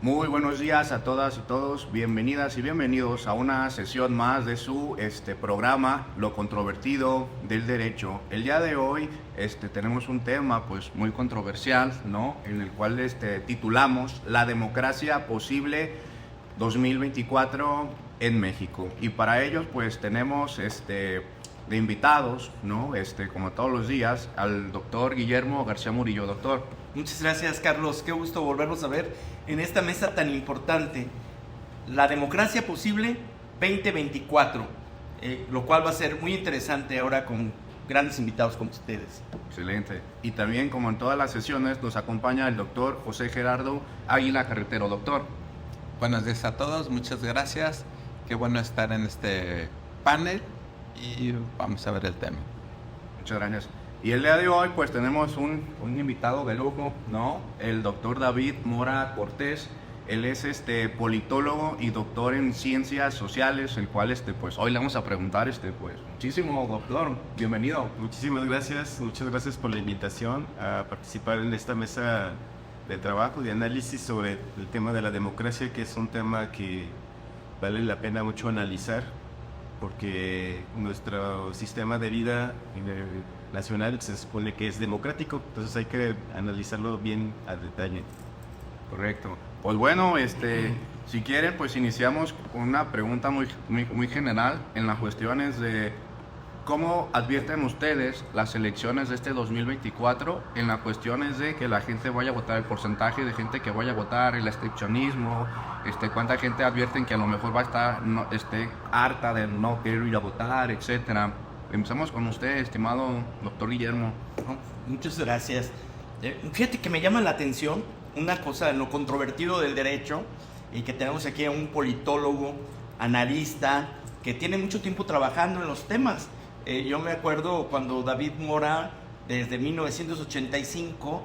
Muy buenos días a todas y todos, bienvenidas y bienvenidos a una sesión más de su programa Lo Controvertido del Derecho. El día de hoy tenemos un tema pues muy controversial, ¿no? En el cual titulamos La democracia posible 2024 en México. Y para ellos pues tenemos de invitados, ¿no? Como todos los días, al doctor Guillermo García Murillo. Doctor. Muchas gracias, Carlos. Qué gusto volvernos a ver en esta mesa tan importante. La democracia posible 2024, lo cual va a ser muy interesante ahora con grandes invitados como ustedes. Excelente. Y también, como en todas las sesiones, nos acompaña el doctor José Gerardo Águila Carretero. Doctor. Buenos días a todos, muchas gracias. Qué bueno estar en este panel y vamos a ver el tema. Muchas gracias. Y el día de hoy pues tenemos un invitado de lujo, ¿no? El doctor David Mora Cortés. Él es politólogo y doctor en ciencias sociales, el cual pues hoy le vamos a preguntar pues muchísimo, doctor. Bienvenido. Muchísimas gracias, muchas gracias por la invitación a participar en esta mesa de trabajo, de análisis sobre el tema de la democracia, que es un tema que vale la pena mucho analizar, porque nuestro sistema de vida nacional se supone que es democrático, entonces hay que analizarlo bien a detalle. Correcto. Pues bueno, si quieren, pues iniciamos con una pregunta muy general en las cuestiones de cómo advierten ustedes las elecciones de 2024 en las cuestiones de que la gente vaya a votar, el porcentaje de gente que vaya a votar, el abstencionismo, cuánta gente advierten que a lo mejor va a estar harta de no querer ir a votar, etcétera. Empezamos con usted, estimado doctor Guillermo. Muchas gracias. Fíjate que me llama la atención una cosa en lo controvertido del derecho, y que tenemos aquí a un politólogo, analista, que tiene mucho tiempo trabajando en los temas. Yo me acuerdo cuando David Mora, desde 1985,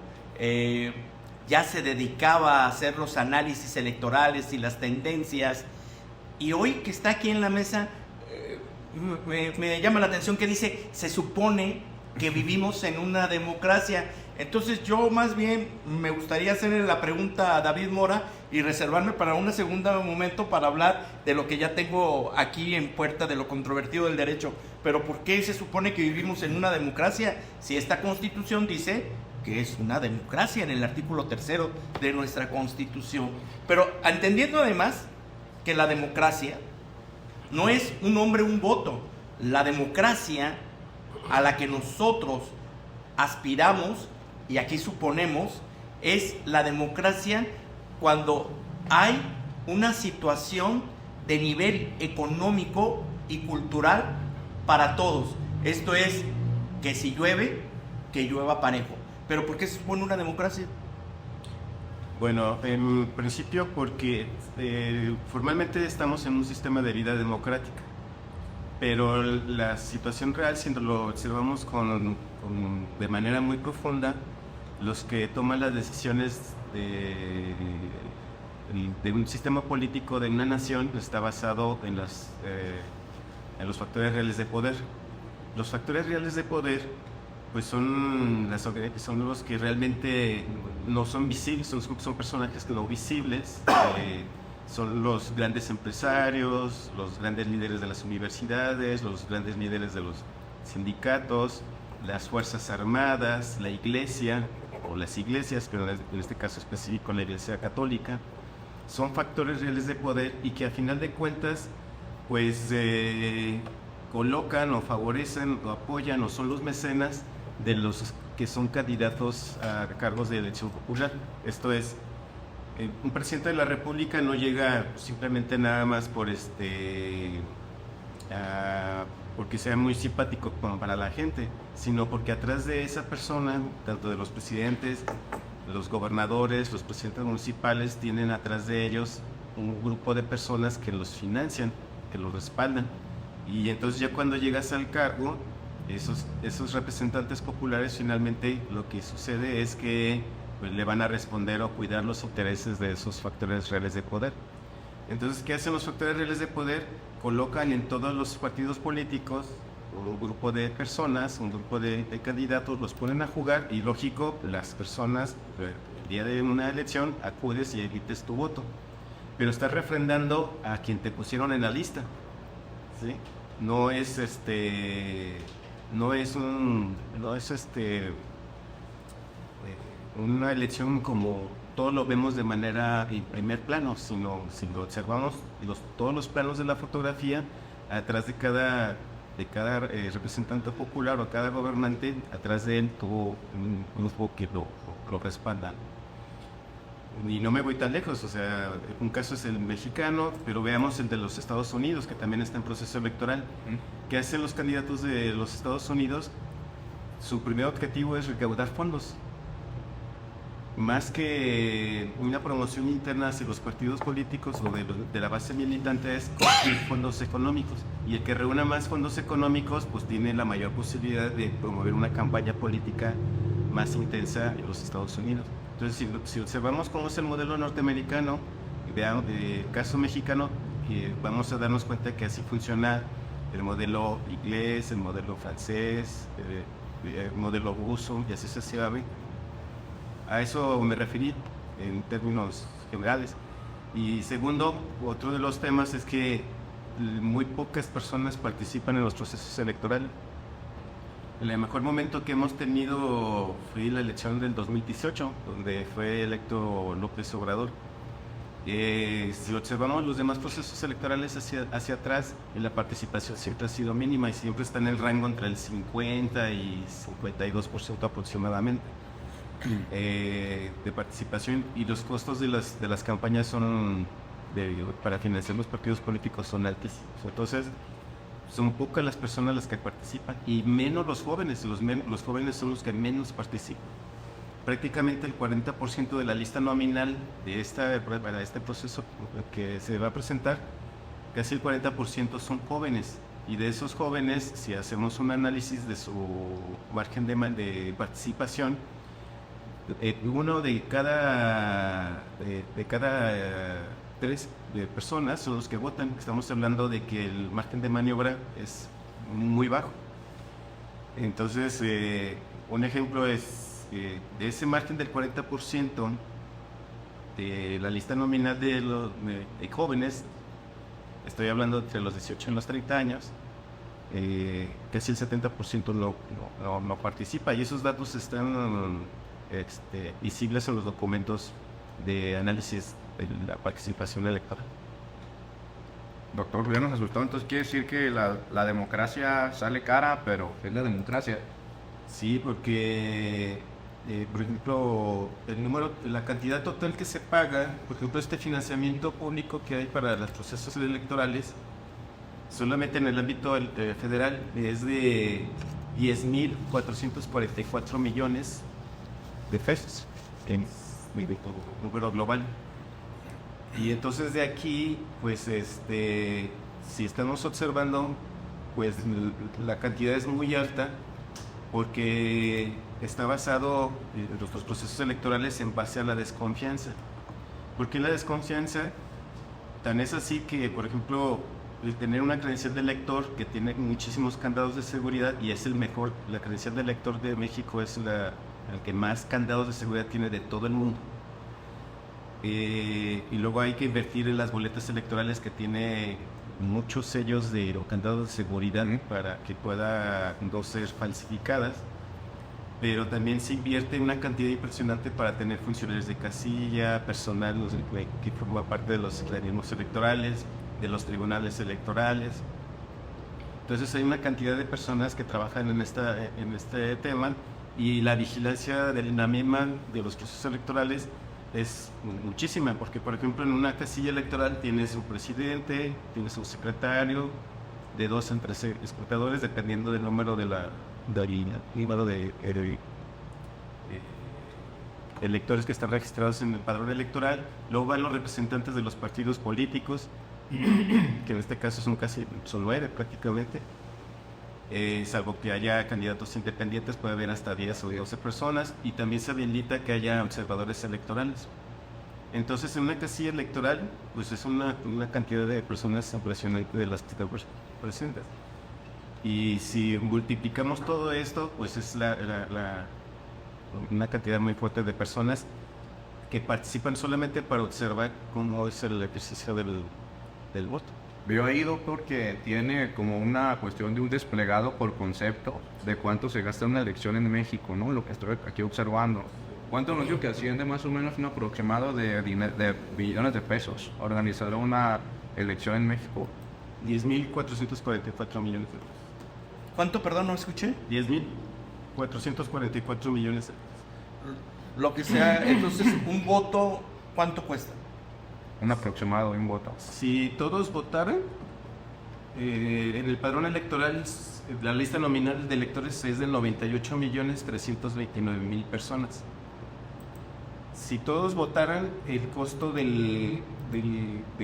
ya se dedicaba a hacer los análisis electorales y las tendencias, y hoy que está aquí en la mesa, me llama la atención que dice, se supone que vivimos en una democracia. Entonces yo más bien me gustaría hacerle la pregunta a David Mora y reservarme para un segundo momento para hablar de lo que ya tengo aquí en puerta, de lo controvertido del derecho. Pero ¿por qué se supone que vivimos en una democracia si esta Constitución dice que es una democracia en el artículo 3 de nuestra Constitución? Pero entendiendo además que la democracia no es un hombre, un voto. La democracia a la que nosotros aspiramos, y aquí suponemos, es la democracia cuando hay una situación de nivel económico y cultural para todos. Esto es, que si llueve, que llueva parejo. ¿Pero por qué se supone una democracia? Bueno, en principio porque formalmente estamos en un sistema de vida democrática, pero la situación real, si lo observamos de manera muy profunda, los que toman las decisiones de un sistema político de una nación está basado en los factores reales de poder. Los factores reales de poder pues son los que realmente no son visibles, son personajes no visibles, son los grandes empresarios, los grandes líderes de las universidades, los grandes líderes de los sindicatos, las fuerzas armadas, la iglesia o las iglesias, pero en este caso específico la Iglesia Católica. Son factores reales de poder y que a final de cuentas pues colocan o favorecen o apoyan o son los mecenas de los que son candidatos a cargos de elección popular. Esto es, un presidente de la República no llega simplemente nada más porque sea muy simpático para la gente, sino porque atrás de esa persona, tanto de los presidentes, los gobernadores, los presidentes municipales, tienen atrás de ellos un grupo de personas que los financian, que los respaldan. Y entonces ya cuando llegas al cargo, esos representantes populares finalmente lo que sucede es que pues, le van a responder o cuidar los intereses de esos factores reales de poder. Entonces, ¿qué hacen los factores reales de poder? Colocan en todos los partidos políticos un grupo de personas, un grupo de candidatos, los ponen a jugar y lógico, las personas el día de una elección acudes y emites tu voto, pero estás refrendando a quien te pusieron en la lista, ¿sí? No es una elección como todos lo vemos de manera en primer plano, sino si lo observamos todos los planos de la fotografía, atrás de cada representante popular o cada gobernante, atrás de él tuvo un grupo que lo respalda. Y no me voy tan lejos, o sea, un caso es el mexicano, pero veamos el de los Estados Unidos, que también está en proceso electoral. ¿Qué hacen los candidatos de los Estados Unidos? Su primer objetivo es recaudar fondos. Más que una promoción interna hacia los partidos políticos o de la base militante, es conseguir fondos económicos. Y el que reúna más fondos económicos, pues tiene la mayor posibilidad de promover una campaña política más intensa en los Estados Unidos. Entonces, si observamos cómo es el modelo norteamericano, veamos el caso mexicano, vamos a darnos cuenta que así funciona el modelo inglés, el modelo francés, el modelo ruso, y así sucesivamente. A eso me referí en términos generales. Y segundo, otro de los temas es que muy pocas personas participan en los procesos electorales. El mejor momento que hemos tenido fue la elección del 2018, donde fue electo López Obrador. Si observamos los demás procesos electorales hacia atrás, la participación siempre ha sido mínima y siempre está en el rango entre el 50 y 52% aproximadamente de participación, y los costos de las campañas para financiar los partidos políticos son altísimos. Entonces, son pocas las personas las que participan y menos los jóvenes. Los jóvenes son los que menos participan. Prácticamente el 40% de la lista nominal para este proceso que se va a presentar, casi el 40% son jóvenes. Y de esos jóvenes, si hacemos un análisis de su margen de participación, uno de cada tres personas son los que votan. Estamos hablando de que el margen de maniobra es muy bajo. Entonces, un ejemplo es de ese margen del 40% de la lista nominal de jóvenes, estoy hablando entre los 18 y los 30 años, casi el 70% no participa, y esos datos están visibles en los documentos de análisis de la participación electoral. Doctor, ya nos asustó, entonces quiere decir que la democracia sale cara, pero es la democracia. Sí, porque, por ejemplo, la cantidad total que se paga, por ejemplo, este financiamiento público que hay para los procesos electorales, solamente en el ámbito federal es de 10.444 millones de pesos en número global. Y entonces de aquí, pues si estamos observando, pues la cantidad es muy alta, porque está basado los procesos electorales en base a la desconfianza. ¿Por qué la desconfianza? Tan es así que, por ejemplo, el tener una credencial de elector que tiene muchísimos candados de seguridad, y es la credencial de elector de México es el que más candados de seguridad tiene de todo el mundo. Y luego hay que invertir en las boletas electorales, que tiene muchos sellos o candados de seguridad para que pueda no ser falsificadas, pero también se invierte una cantidad impresionante para tener funcionarios de casilla, personal que forma parte de los organismos electorales, de los tribunales electorales. Entonces hay una cantidad de personas que trabajan en este tema, y la vigilancia de la misma de los procesos electorales es muchísima, porque por ejemplo en una casilla electoral tienes un presidente, tienes un secretario, de 2 a 3 escrutadores, dependiendo del número de electores que están registrados en el padrón electoral. Luego van los representantes de los partidos políticos, que en este caso son 9 prácticamente. Salvo que haya candidatos independientes, puede haber hasta 10 o 12 personas, y también se habilita que haya observadores electorales. Entonces, en una casilla electoral, pues es una cantidad de personas impresionante de las que están presentes. Y si multiplicamos todo esto, pues es una cantidad muy fuerte de personas, que participan solamente para observar cómo es el ejercicio del voto. Veo ahí, doctor, que tiene como una cuestión de un desplegado por concepto de cuánto se gasta en una elección en México, ¿no? Lo que estoy aquí observando. ¿Cuánto nos dijo que asciende más o menos un aproximado de billones de pesos organizar una elección en México? 10.444 millones de pesos. ¿Cuánto, perdón, no escuché? 10.444 millones de pesos. Lo que sea, entonces, un voto, ¿cuánto cuesta? Un aproximado de un voto. Si todos votaran, en el padrón electoral, la lista nominal de electores es de 98.329.000 personas. Si todos votaran, el costo de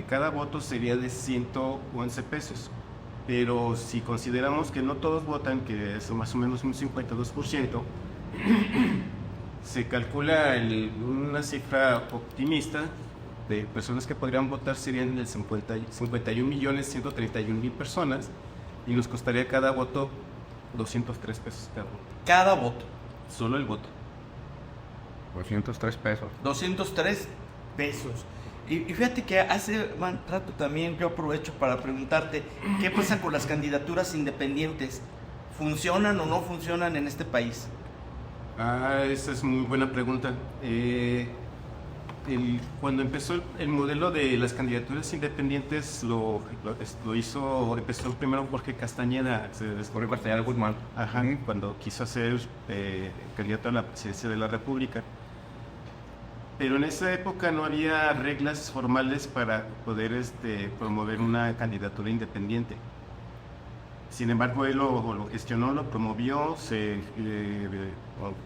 cada voto sería de 111 pesos. Pero si consideramos que no todos votan, que es más o menos un 52%, se calcula una cifra optimista de personas que podrían votar serían de 51.131.000 personas y nos costaría cada voto 203 pesos cada voto. Cada voto. Solo el voto. 203 pesos. 203 pesos. Y fíjate que hace buen rato también yo aprovecho para preguntarte, ¿qué pasa con las candidaturas independientes? ¿Funcionan o no funcionan en este país? Esa es muy buena pregunta. Cuando empezó el modelo de las candidaturas independientes, empezó primero Jorge Castañeda. Jorge Castañeda Guzmán. Ajá, cuando quiso ser candidato a la presidencia de la República. Pero en esa época no había reglas formales para poder promover una candidatura independiente. Sin embargo, él lo gestionó, lo promovió,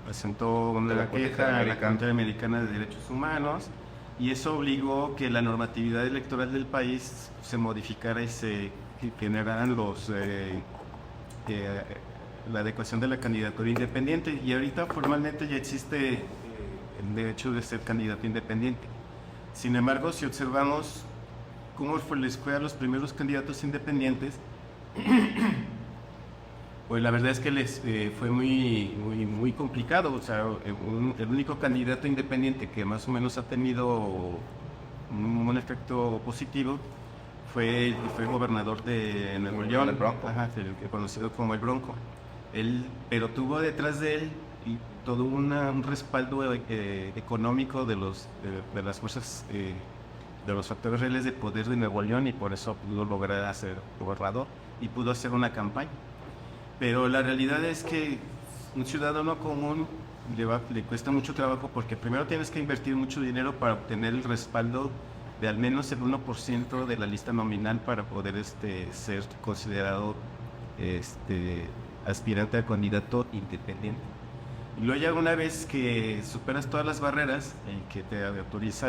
presentó una queja a la Corte Interamericana de Derechos Humanos y eso obligó que la normatividad electoral del país se modificara y se generaran la adecuación de la candidatura independiente. Y ahorita formalmente ya existe el derecho de ser candidato independiente. Sin embargo, si observamos cómo les fue a los primeros candidatos independientes, pues la verdad es que les fue muy complicado. O sea, el único candidato independiente que más o menos ha tenido un efecto positivo fue el gobernador de Nuevo León, el Bronco. Ajá, el conocido como el Bronco. Pero tuvo detrás de él todo un respaldo económico de las fuerzas, de los factores reales de poder de Nuevo León, y por eso pudo lograr ser gobernador y pudo hacer una campaña. Pero la realidad es que un ciudadano común le cuesta mucho trabajo, porque primero tienes que invertir mucho dinero para obtener el respaldo de al menos el 1% de la lista nominal para poder ser considerado aspirante a candidato independiente. Y luego ya una vez que superas todas las barreras que te autoriza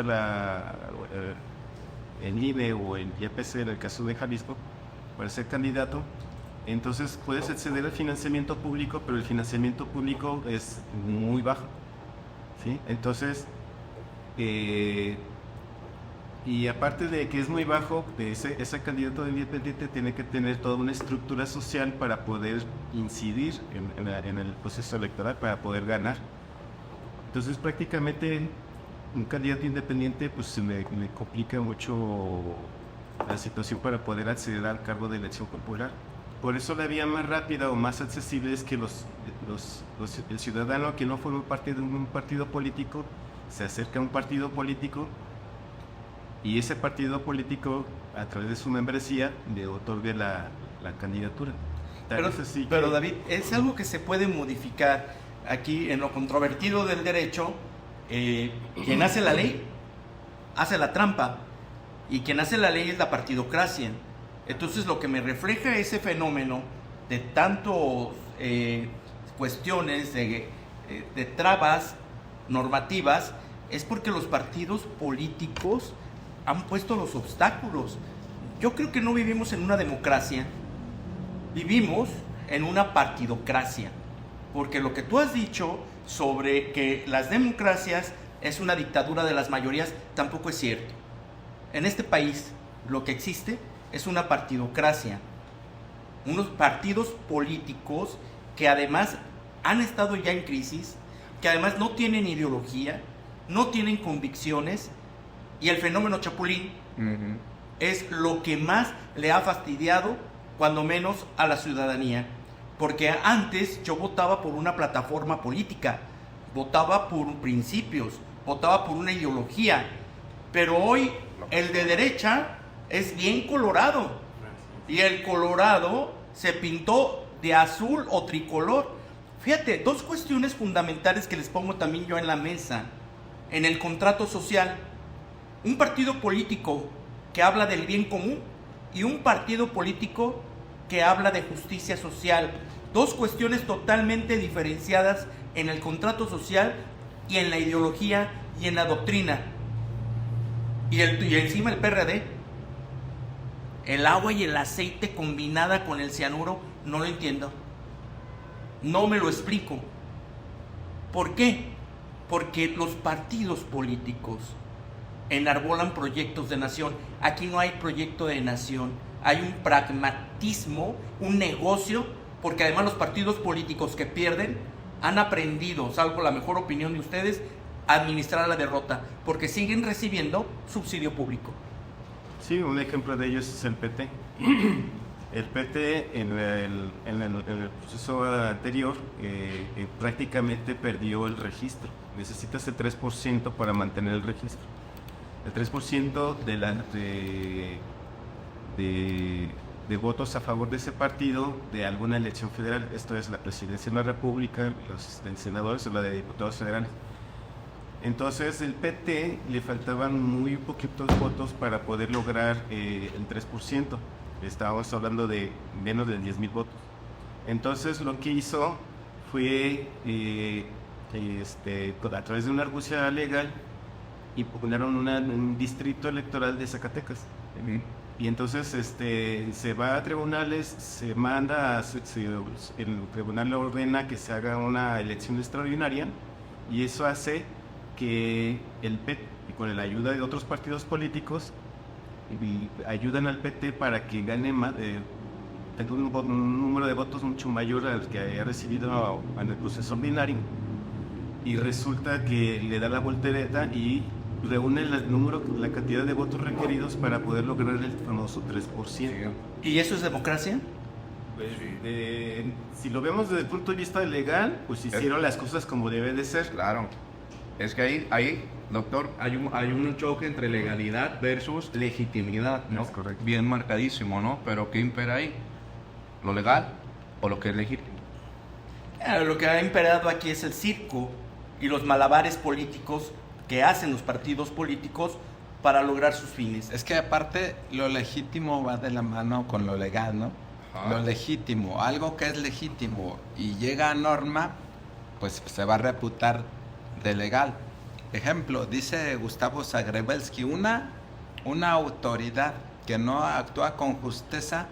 el INE o el IEPC, en el caso de Jalisco, para ser candidato, entonces puedes acceder al financiamiento público, pero el financiamiento público es muy bajo, ¿sí? Entonces, y aparte de que es muy bajo, ese candidato independiente tiene que tener toda una estructura social para poder incidir en el proceso electoral, para poder ganar. Entonces, prácticamente, un candidato independiente pues se le complica mucho la situación para poder acceder al cargo de elección popular. Por eso la vía más rápida o más accesible es que el ciudadano que no forma parte de un partido político se acerca a un partido político, y ese partido político, a través de su membresía, le otorgue la candidatura. Pero David, es algo que se puede modificar aquí en lo controvertido del derecho. Quien hace la ley hace la trampa, y quien hace la ley es la partidocracia. Entonces, lo que me refleja ese fenómeno de tanto cuestiones de trabas normativas es porque los partidos políticos han puesto los obstáculos. Yo creo que no vivimos en una democracia, vivimos en una partidocracia, porque lo que tú has dicho sobre que las democracias es una dictadura de las mayorías tampoco es cierto. En este país lo que existe es una partidocracia, unos partidos políticos que además han estado ya en crisis, que además no tienen ideología, no tienen convicciones, y el fenómeno Chapulín es lo que más le ha fastidiado, cuando menos a la ciudadanía. Porque antes yo votaba por una plataforma política, votaba por principios, votaba por una ideología, pero hoy el de derecha es bien colorado, y el colorado se pintó de azul o tricolor. Fíjate, dos cuestiones fundamentales que les pongo también yo en la mesa. En el contrato social, un partido político que habla del bien común y un partido político que habla de justicia social. Dos cuestiones totalmente diferenciadas en el contrato social y en la ideología y en la doctrina. Y encima el PRD, el agua y el aceite combinada con el cianuro, no lo entiendo. No me lo explico. ¿Por qué? Porque los partidos políticos enarbolan proyectos de nación. Aquí no hay proyecto de nación. Hay un pragmatismo, un negocio, porque además los partidos políticos que pierden han aprendido, salvo la mejor opinión de ustedes, a administrar la derrota, porque siguen recibiendo subsidio público. Sí, un ejemplo de ello es el PT. El PT en el proceso anterior prácticamente perdió el registro. Necesitas el 3% para mantener el registro. El 3% de votos a favor de ese partido de alguna elección federal. Esto es la presidencia de la República, los senadores o la de diputados federales. Entonces el PT le faltaban muy poquitos votos para poder lograr el 3%. Estábamos hablando de menos de 10,000 votos. Entonces lo que hizo fue, a través de una argucia legal, impugnaron un distrito electoral de Zacatecas. Y entonces se va a tribunales, se manda, el tribunal ordena que se haga una elección extraordinaria, y eso hace que el PT, con la ayuda de otros partidos políticos, ayudan al PT para que gane más, tenga un número de votos mucho mayor al que haya recibido en el proceso ordinario, y resulta que le da la voltereta y reúne la cantidad de votos requeridos para poder lograr el famoso 3%. ¿Y eso es democracia? Pues, si lo vemos desde el punto de vista legal, pues hicieron las cosas como debe de ser. Claro. Es que ahí, doctor, hay un choque entre legalidad versus legitimidad, ¿no? Es correcto. Bien marcadísimo, ¿no? Pero ¿qué impera ahí? ¿Lo legal o lo que es legítimo? Lo que ha imperado aquí es el circo y los malabares políticos que hacen los partidos políticos para lograr sus fines. Es que aparte lo legítimo va de la mano con lo legal, ¿no? Ajá. Lo legítimo, algo que es legítimo y llega a norma, pues se va a reputar de legal. Ejemplo, dice Gustavo Zagrebelsky, una autoridad que no actúa con justeza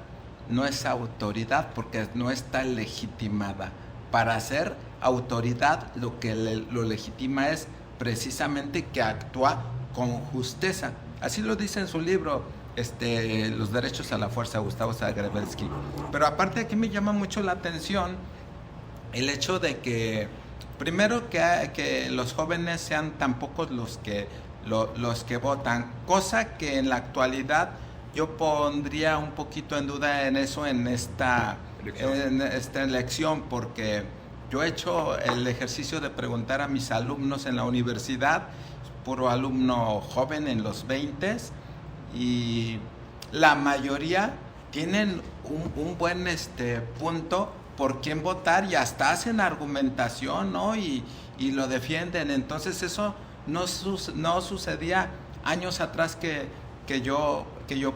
no es autoridad porque no está legitimada. Para ser autoridad lo legitima es precisamente que actúa con justeza. Así lo dice en su libro Los derechos a la fuerza, Gustavo Zagrebelsky. Pero aparte aquí me llama mucho la atención el hecho de que primero que los jóvenes sean tan pocos los que votan, cosa que en la actualidad yo pondría un poquito en duda en eso en esta elección, porque yo he hecho el ejercicio de preguntar a mis alumnos en la universidad, puro alumno joven en los 20s, y la mayoría tienen un buen punto por quién votar y hasta hacen argumentación, ¿no? Y lo defienden. Entonces eso no sucedía años atrás que yo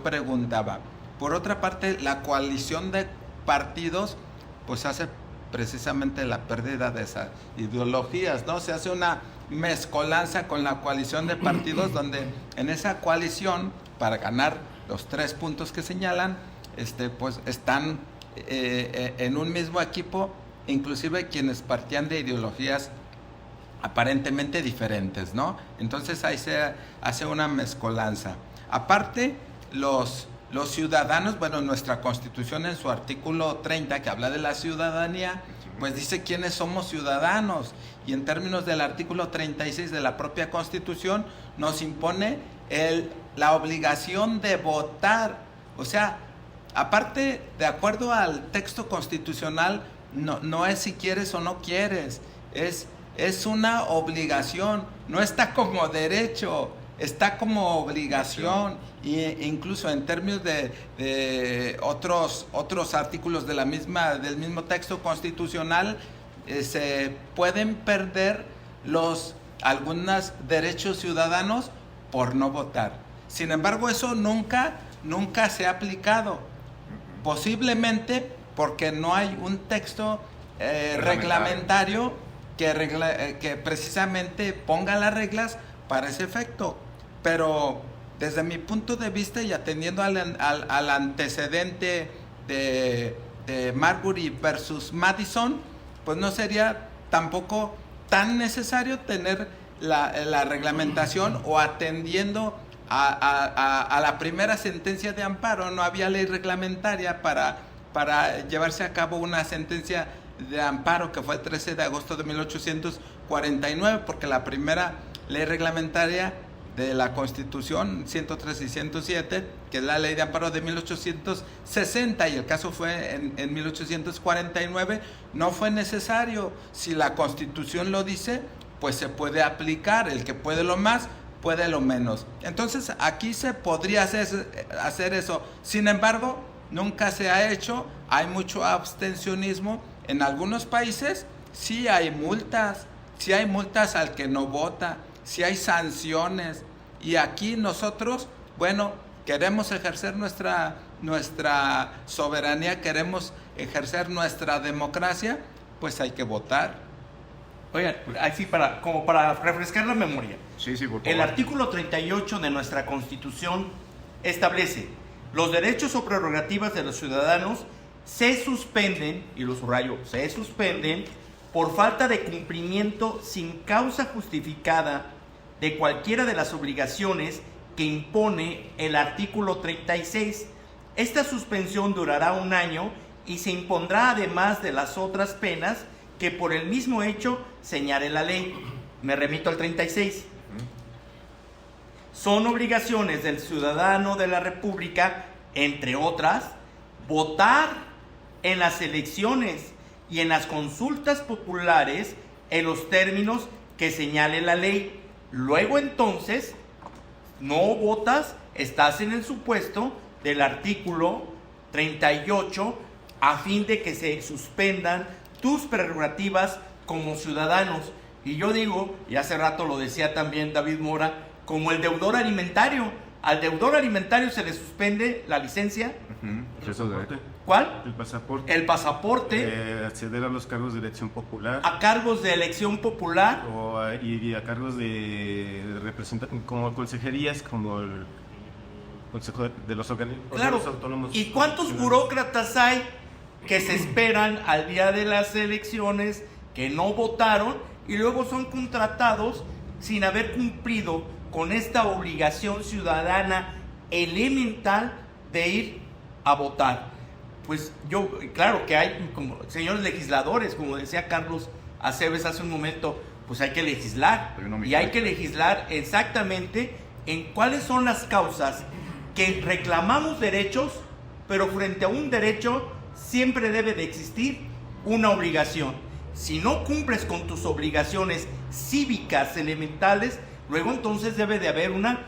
preguntaba. Por otra parte, la coalición de partidos pues hace precisamente la pérdida de esas ideologías, ¿no? Se hace una mezcolanza con la coalición de partidos donde en esa coalición, para ganar los 3 puntos que señalan, pues están en un mismo equipo, inclusive quienes partían de ideologías aparentemente diferentes, ¿no? Entonces ahí se hace una mezcolanza. Aparte, los ciudadanos, bueno, nuestra Constitución en su artículo 30, que habla de la ciudadanía, pues dice quiénes somos ciudadanos, y en términos del artículo 36 de la propia Constitución nos impone la obligación de votar. O sea, aparte, de acuerdo al texto constitucional, no es si quieres o no quieres, es una obligación, no está como derecho, está como obligación. E incluso en términos de otros artículos del mismo texto constitucional, se pueden perder algunos derechos ciudadanos por no votar. Sin embargo, eso nunca se ha aplicado, posiblemente porque no hay un texto reglamentario que precisamente ponga las reglas para ese efecto. Pero desde mi punto de vista, y atendiendo al antecedente de Marbury versus Madison, pues no sería tampoco tan necesario tener la reglamentación, o atendiendo a la primera sentencia de amparo. No había ley reglamentaria para llevarse a cabo una sentencia de amparo, que fue el 13 de agosto de 1849, porque la primera ley reglamentaria de la Constitución 103 y 107, que es la ley de amparo de 1860, y el caso fue en 1849, no fue necesario. Si la Constitución lo dice, pues se puede aplicar. El que puede lo más, puede lo menos. Entonces aquí se podría hacer eso. Sin embargo, nunca se ha hecho. Hay mucho abstencionismo. En algunos países sí hay multas al que no vota, sí hay sanciones. Y aquí nosotros, bueno, queremos ejercer nuestra soberanía, queremos ejercer nuestra democracia, pues hay que votar. Oigan, así como para refrescar la memoria. Sí, por favor. El artículo 38 de nuestra Constitución establece: los derechos o prerrogativas de los ciudadanos se suspenden, y lo subrayo, se suspenden por falta de cumplimiento sin causa justificada de cualquiera de las obligaciones que impone el artículo 36. Esta suspensión durará 1 año y se impondrá, además de las otras penas que por el mismo hecho señale la ley. Me remito al 36. Son obligaciones del ciudadano de la República, entre otras, votar en las elecciones y en las consultas populares en los términos que señale la ley. Luego, entonces, no votas, estás en el supuesto del artículo 38, a fin de que se suspendan tus prerrogativas como ciudadanos. Y yo digo, y hace rato lo decía también David Mora, como el deudor alimentario. Al deudor alimentario se le suspende la licencia. ¿Cuál? El pasaporte. El pasaporte. Acceder a los cargos de elección popular. A cargos de elección popular. Y a cargos de representación, como consejerías, como el Consejo de los Organismos Claro. Autónomos. ¿Y cuántos burócratas hay que se esperan al día de las elecciones, que no votaron, y luego son contratados sin haber cumplido con esta obligación ciudadana elemental de ir a votar? Pues claro que hay, como señores legisladores, como decía Carlos Aceves hace un momento, pues hay que legislar, y hay que legislar exactamente en cuáles son las causas que reclamamos derechos, pero frente a un derecho siempre debe de existir una obligación. Si no cumples con tus obligaciones cívicas elementales, luego entonces debe de haber una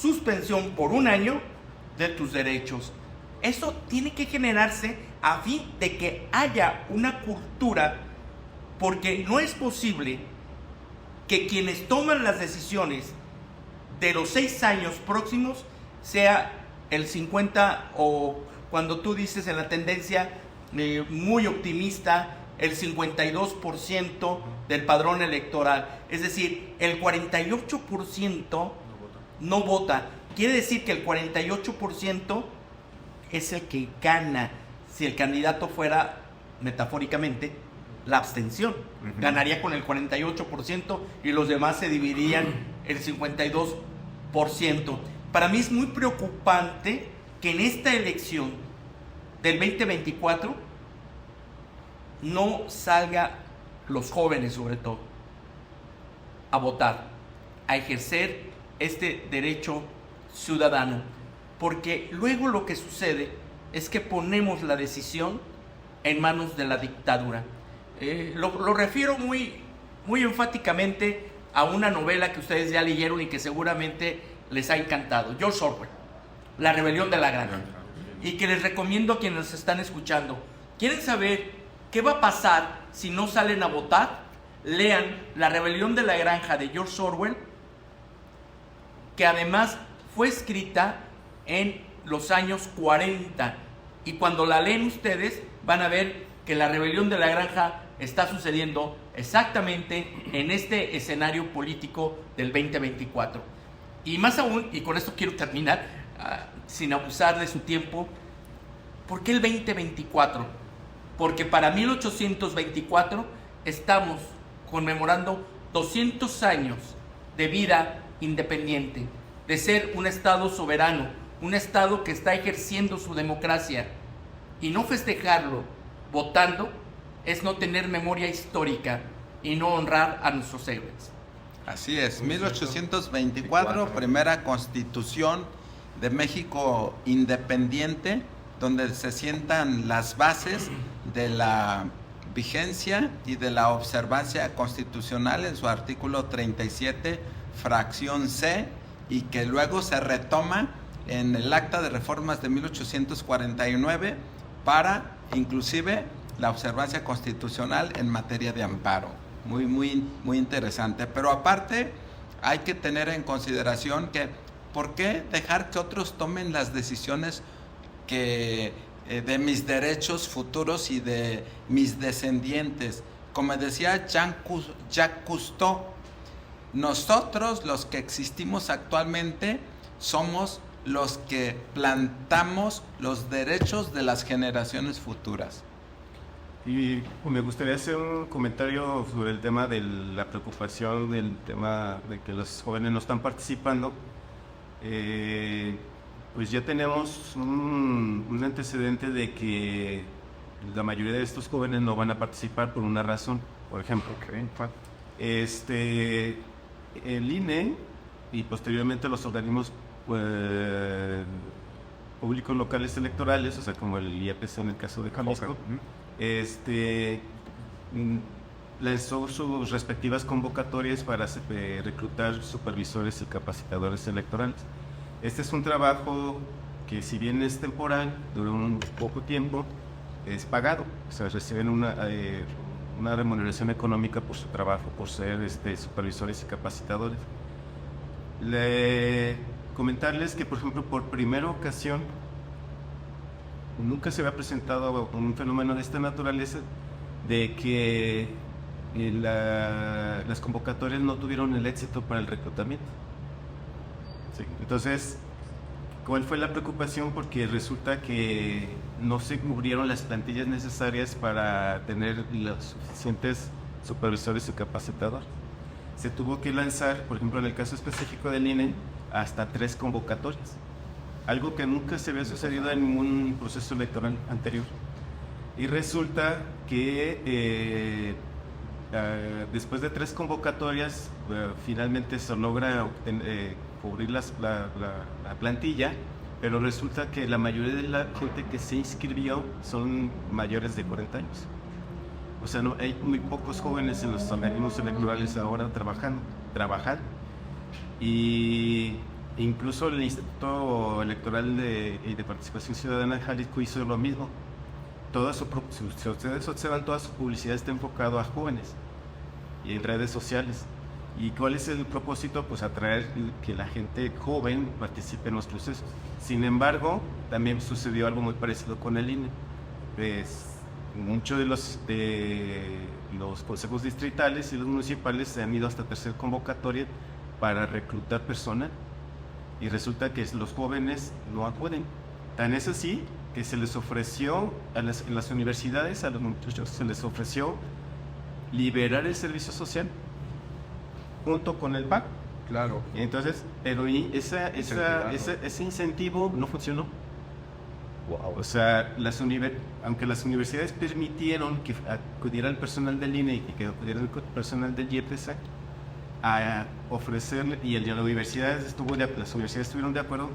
suspensión por 1 año de tus derechos. Eso tiene que generarse a fin de que haya una cultura, porque no es posible que quienes toman las decisiones de los 6 años próximos sea el 50, o cuando tú dices en la tendencia muy optimista, el 52% del padrón electoral. Es decir, el 48% no vota. Quiere decir que el 48% es el que gana. Si el candidato fuera, metafóricamente, la abstención, ganaría con el 48% y los demás se dividirían el 52%. Para mí es muy preocupante que en esta elección del 2024 no salga los jóvenes sobre todo a votar, a ejercer este derecho ciudadano, porque luego lo que sucede es que ponemos la decisión en manos de la dictadura. Lo refiero muy enfáticamente a una novela que ustedes ya leyeron y que seguramente les ha encantado, George Orwell, La rebelión de la granja, y que les recomiendo a quienes nos están escuchando. ¿Quieren saber qué va a pasar si no salen a votar? Lean La rebelión de la granja de George Orwell, que además fue escrita en los años 40, y cuando la leen ustedes van a ver que la rebelión de la granja está sucediendo exactamente en este escenario político del 2024. Y más aún, y con esto quiero terminar, sin abusar de su tiempo, ¿por qué el 2024? Porque para 1824 estamos conmemorando 200 años de vida independiente, de ser un Estado soberano, un Estado que está ejerciendo su democracia, y no festejarlo votando es no tener memoria histórica y no honrar a nuestros héroes. Así es, 1824, primera constitución de México independiente, donde se sientan las bases de la vigencia y de la observancia constitucional en su artículo 37, fracción C, y que luego se retoma en el Acta de Reformas de 1849 para inclusive la observancia constitucional en materia de amparo. Muy interesante. Pero aparte hay que tener en consideración que ¿por qué dejar que otros tomen las decisiones que de mis derechos futuros y de mis descendientes? Como decía Jacques Cousteau, nosotros los que existimos actualmente somos los que plantamos los derechos de las generaciones futuras. Y me gustaría hacer un comentario sobre el tema de la preocupación del tema de que los jóvenes no están participando. Pues ya tenemos un antecedente de que la mayoría de estos jóvenes no van a participar por una razón. Por ejemplo, el INE y posteriormente los organismos públicos locales electorales, o sea, como el IEPC en el caso de Jalisco, lanzó sus respectivas convocatorias para reclutar supervisores y capacitadores electorales. Este es un trabajo que, si bien es temporal, dura un poco tiempo, es pagado, o sea, reciben una remuneración económica por su trabajo, por ser supervisores y capacitadores. Comentarles que, por ejemplo, por primera ocasión, nunca se había presentado un fenómeno de esta naturaleza, de que las convocatorias no tuvieron el éxito para el reclutamiento. Sí. Entonces, ¿cuál fue la preocupación? Porque resulta que no se cubrieron las plantillas necesarias para tener los suficientes supervisores y capacitadores. Se tuvo que lanzar, por ejemplo, en el caso específico del INE, hasta 3 convocatorias, algo que nunca se había sucedido en ningún proceso electoral anterior. Y resulta que después de 3 convocatorias, finalmente se logra cubrir la plantilla, pero resulta que la mayoría de la gente que se inscribió son mayores de 40 años. O sea, no, hay muy pocos jóvenes en los organismos electorales ahora trabajando. Y incluso el Instituto Electoral de Participación Ciudadana de Jalisco hizo lo mismo. Si ustedes observan, toda su publicidad está enfocada a jóvenes y en redes sociales. ¿Y cuál es el propósito? Pues atraer que la gente joven participe en los procesos. Sin embargo, también sucedió algo muy parecido con el INE. Muchos de los consejos distritales y los municipales se han ido hasta tercera convocatoria para reclutar personal, y resulta que los jóvenes no acuden. Tan es así que se les ofreció en las universidades, a los muchachos se les ofreció liberar el servicio social junto con el PAC. Claro. Entonces, pero ese incentivo no funcionó. Wow. O sea, aunque las universidades permitieron que acudiera el personal del INE y que acudiera el personal del IEPESA a ofrecerle, y las universidades estuvieron de acuerdo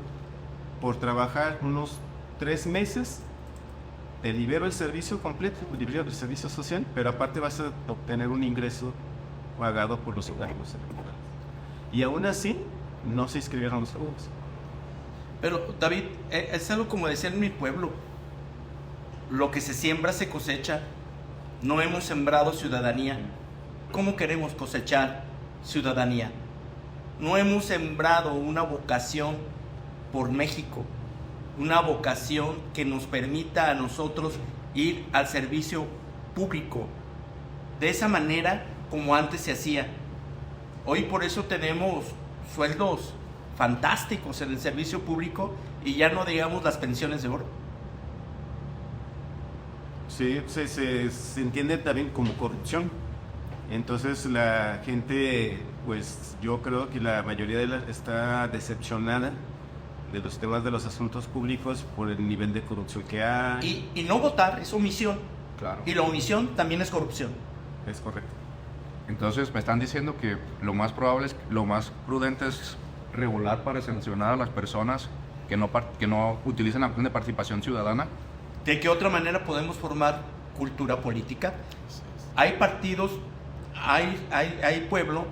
por trabajar unos 3 meses. Te libero el servicio completo, te libero el servicio social, pero aparte vas a obtener un ingreso pagado por los organismos electorales. Y aún así, no se inscribieron los alumnos. Pero, David, es algo como decía en mi pueblo: lo que se siembra se cosecha. No hemos sembrado ciudadanía. ¿Cómo queremos cosechar ciudadanía? No hemos sembrado una vocación por México, una vocación que nos permita a nosotros ir al servicio público de esa manera como antes se hacía. Hoy por eso tenemos sueldos fantásticos en el servicio público y ya no digamos las pensiones de oro. Sí, se entiende también como corrupción. Entonces la gente, pues yo creo que la mayoría está decepcionada de los temas de los asuntos públicos por el nivel de corrupción que hay. Y no votar es omisión. Claro. Y la omisión también es corrupción. Es correcto. Entonces me están diciendo que lo más prudente es regular para sancionar a las personas que no utilizan la opción de participación ciudadana. ¿De qué otra manera podemos formar cultura política? Hay partidos, hay pueblo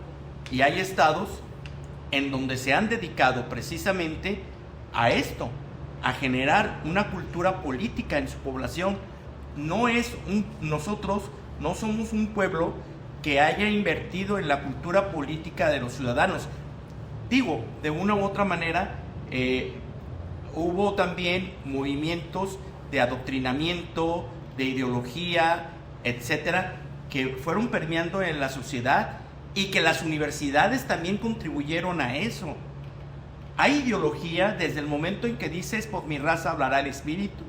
y hay estados en donde se han dedicado precisamente a esto, a generar una cultura política en su población. Nosotros no somos un pueblo que haya invertido en la cultura política de los ciudadanos. Digo, de una u otra manera, hubo también movimientos de adoctrinamiento, de ideología, etcétera, que fueron permeando en la sociedad y que las universidades también contribuyeron a eso. Hay ideología desde el momento en que dices: por mi raza hablará el espíritu.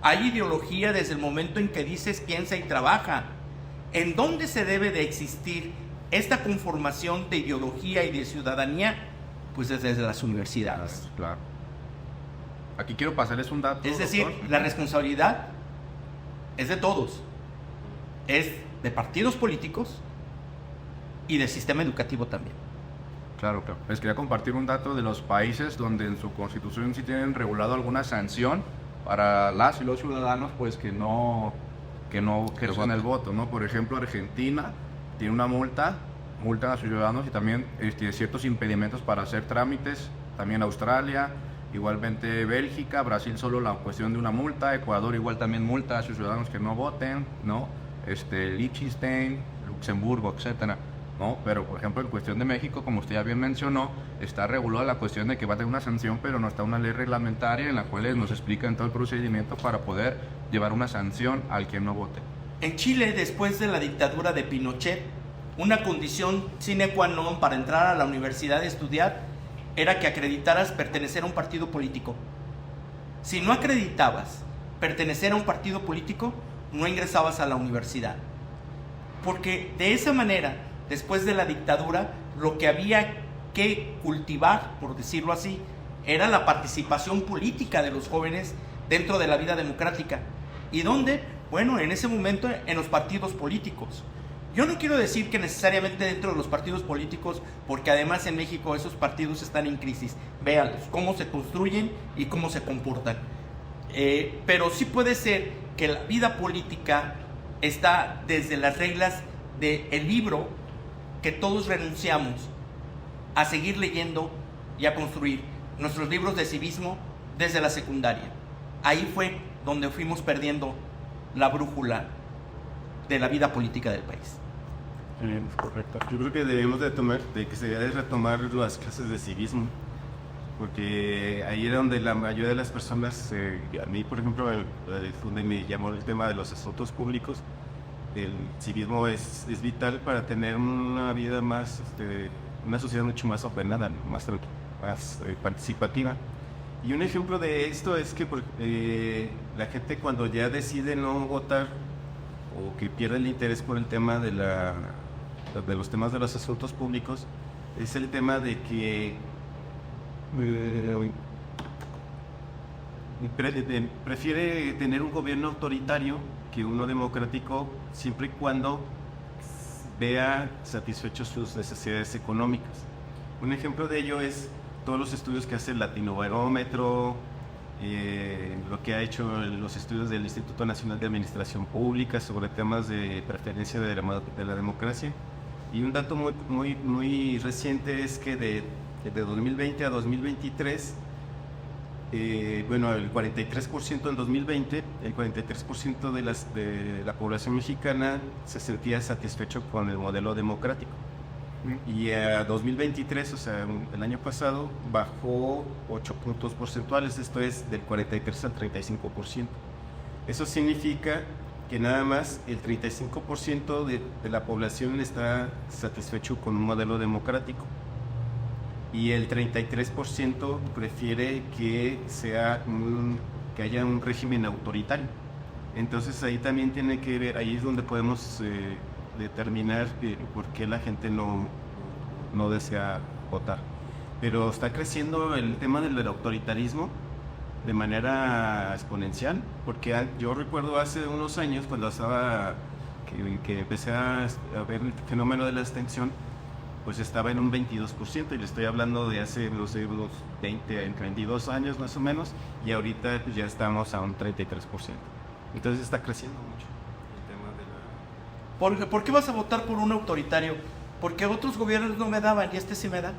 Hay ideología desde el momento en que dices: piensa y trabaja. ¿En dónde se debe de existir esta conformación de ideología y de ciudadanía? Pues desde las universidades. Claro. Aquí quiero pasarles un dato. Es decir, doctor. la responsabilidad es de todos. Es de partidos políticos y del sistema educativo también. Claro. Les quería compartir un dato de los países donde en su constitución sí tienen regulado alguna sanción para las y los ciudadanos, pues que no ejercen el voto, ¿no? Por ejemplo, Argentina tiene una multa a sus ciudadanos y también ciertos impedimentos para hacer trámites. También Australia, igualmente Bélgica, Brasil solo la cuestión de una multa, Ecuador igual también multa a sus ciudadanos que no voten, ¿no? Liechtenstein, Luxemburgo, etcétera, ¿no? Pero por ejemplo en cuestión de México, como usted ya bien mencionó, está regulada la cuestión de que va a tener una sanción, pero no está una ley reglamentaria en la cual nos explican todo el procedimiento para poder llevar una sanción al que no vote. En Chile, después de la dictadura de Pinochet, una condición sine qua non para entrar a la universidad y estudiar era que acreditaras pertenecer a un partido político. Si no acreditabas pertenecer a un partido político, no ingresabas a la universidad. Porque de esa manera, después de la dictadura, lo que había que cultivar, por decirlo así, era la participación política de los jóvenes dentro de la vida democrática. ¿Y dónde? Bueno, en ese momento en los partidos políticos. Yo no quiero decir que necesariamente dentro de los partidos políticos, porque además en México esos partidos están en crisis. Véanlos, cómo se construyen y cómo se comportan. Pero sí puede ser que la vida política está desde las reglas del libro que todos renunciamos a seguir leyendo y a construir nuestros libros de civismo desde la secundaria. Ahí fue donde fuimos perdiendo la brújula de la vida política del país. Correcto. Yo creo que se debe retomar las clases de civismo, porque ahí era donde la mayoría de las personas, a mí por ejemplo, donde me llamó el tema de los asuntos públicos. El civismo es vital para tener una vida más, una sociedad mucho más ordenada, más participativa. Y un ejemplo de esto es que la gente cuando ya decide no votar o que pierde el interés por el tema de los temas de los asuntos públicos, es el tema de que prefiere tener un gobierno autoritario que uno democrático, siempre y cuando vea satisfechos sus necesidades económicas. Un ejemplo de ello es todos los estudios que hace el Latinobarómetro, lo que ha hecho los estudios del Instituto Nacional de Administración Pública sobre temas de preferencia de la democracia. Y un dato muy reciente es que de 2020 a 2023, el 43% en 2020, el 43% de la población mexicana se sentía satisfecho con el modelo democrático. Y a 2023, o sea, el año pasado, bajó 8 puntos porcentuales, esto es del 43 al 35%. Eso significa que nada más el 35% de la población está satisfecho con un modelo democrático y el 33% prefiere que haya un régimen autoritario. Entonces ahí también tiene que ver, ahí es donde podemos determinar por qué la gente no desea votar. Pero está creciendo el tema del autoritarismo de manera exponencial, porque yo recuerdo hace unos años cuando que empecé a ver el fenómeno de la abstención, pues estaba en un 22%, y le estoy hablando de hace unos 22 años más o menos, y ahorita pues ya estamos a un 33%. Entonces está creciendo mucho el tema de ¿Por qué vas a votar por un autoritario? Porque otros gobiernos no me daban y este sí me da.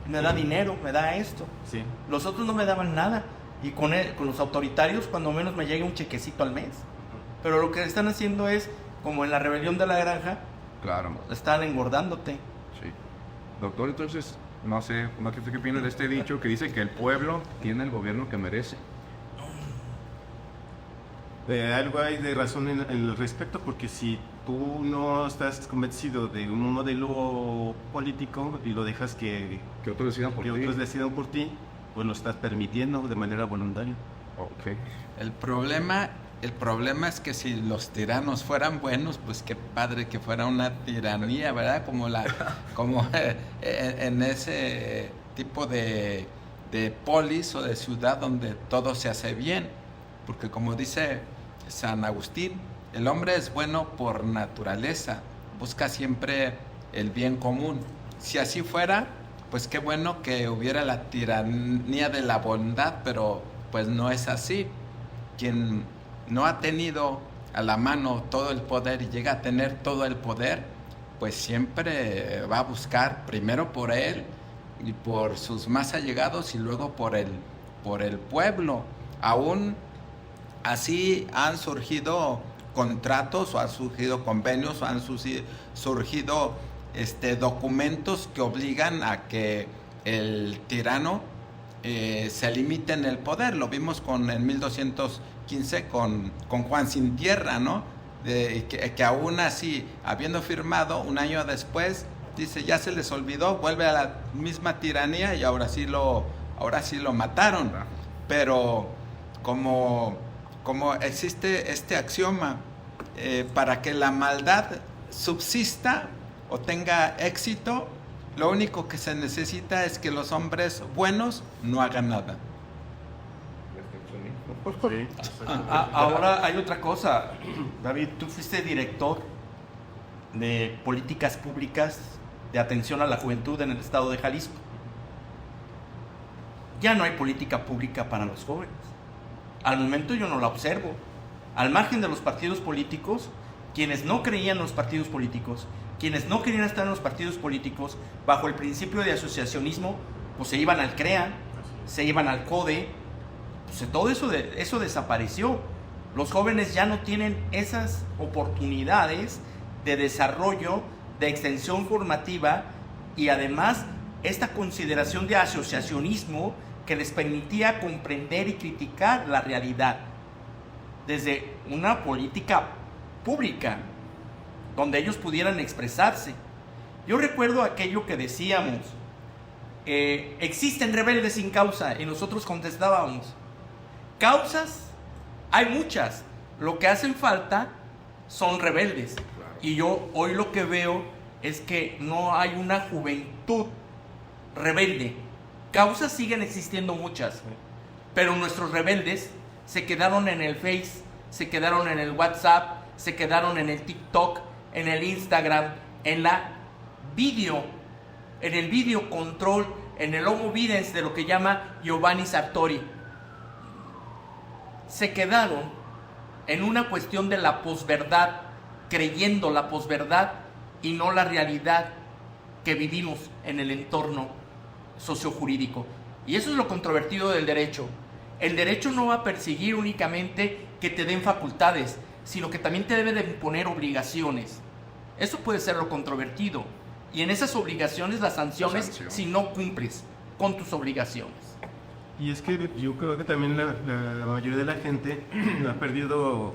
Me da dinero, me da esto. Sí. Los otros no me daban nada. Y con los autoritarios, cuando menos me llega un chequecito al mes. Pero lo que están haciendo es, como en la rebelión de la granja, Claro. están engordándote. Sí. Doctor, entonces, no sé qué opinas de este dicho que dice que el pueblo tiene el gobierno que merece. Algo hay de razón en el respecto, porque si tú no estás convencido de un modelo político y lo dejas que otros decidan por ti. otros decidan por ti, pues lo estás permitiendo de manera voluntaria. Ok. El problema es que si los tiranos fueran buenos, pues qué padre que fuera una tiranía, ¿verdad? Como en ese tipo de polis o de ciudad donde todo se hace bien. Porque como dice San Agustín, el hombre es bueno por naturaleza, busca siempre el bien común. Si así fuera, pues qué bueno que hubiera la tiranía de la bondad, pero pues no es así. Quien no ha tenido a la mano todo el poder y llega a tener todo el poder, pues siempre va a buscar primero por él y por sus más allegados y luego por el pueblo. Aún así han surgido contratos o han surgido convenios o han surgido documentos que obligan a que el tirano se limite en el poder. Lo vimos en 1215 con Juan Sin Tierra, ¿no? Que aún así, habiendo firmado, un año después, dice, ya se les olvidó, vuelve a la misma tiranía y ahora sí lo mataron. Pero como existe este axioma, para que la maldad subsista o tenga éxito, lo único que se necesita es que los hombres buenos no hagan nada. Sí. Ahora hay otra cosa. David, tú fuiste director de políticas públicas de atención a la juventud en el estado de Jalisco. Ya no hay política pública para los jóvenes. Al momento yo no la observo. Al margen de los partidos políticos, quienes no creían en los partidos políticos, quienes no querían estar en los partidos políticos, bajo el principio de asociacionismo, pues se iban al CREA, se iban al CODE, pues todo eso desapareció. Los jóvenes ya no tienen esas oportunidades de desarrollo, de extensión formativa y además esta consideración de asociacionismo que les permitía comprender y criticar la realidad desde una política pública donde ellos pudieran expresarse. Yo recuerdo aquello que decíamos, existen rebeldes sin causa, y nosotros contestábamos, causas hay muchas, lo que hacen falta son rebeldes. Y yo hoy lo que veo es que no hay una juventud rebelde. Causas siguen existiendo muchas, Pero nuestros rebeldes se quedaron en el Face, se quedaron en el WhatsApp, se quedaron en el TikTok, en el Instagram, en el video control, en el homo videns de lo que llama Giovanni Sartori. Se quedaron en una cuestión de la posverdad, creyendo la posverdad y no la realidad que vivimos en el entorno sociojurídico. Y eso es lo controvertido del derecho. El derecho no va a perseguir únicamente que te den facultades, sino que también te debe de imponer obligaciones. Eso puede ser lo controvertido. Y en esas obligaciones las sanciones si no cumples con tus obligaciones. Y es que yo creo que también la mayoría de la gente ha perdido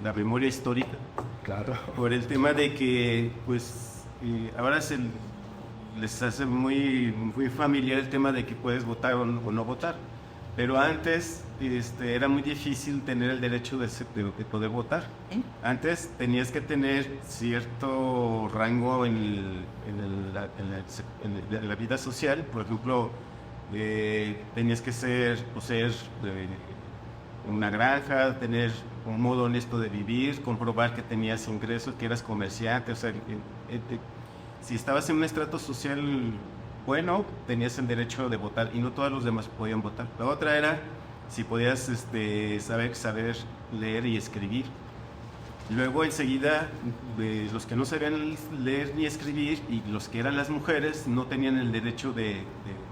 la memoria histórica. Claro. Por el tema de que, pues, ahora les hace muy familiar el tema de que puedes votar o no votar. Pero antes era muy difícil tener el derecho de poder votar. Antes tenías que tener cierto rango en la vida social. Por ejemplo, tenías que poseer una granja, tener un modo honesto de vivir, comprobar que tenías ingresos, que eras comerciante. O sea, si estabas en un estrato social bueno, tenías el derecho de votar y no todos los demás podían votar. La otra era si podías saber leer y escribir. Luego enseguida los que no sabían leer ni escribir y los que eran las mujeres no tenían el derecho de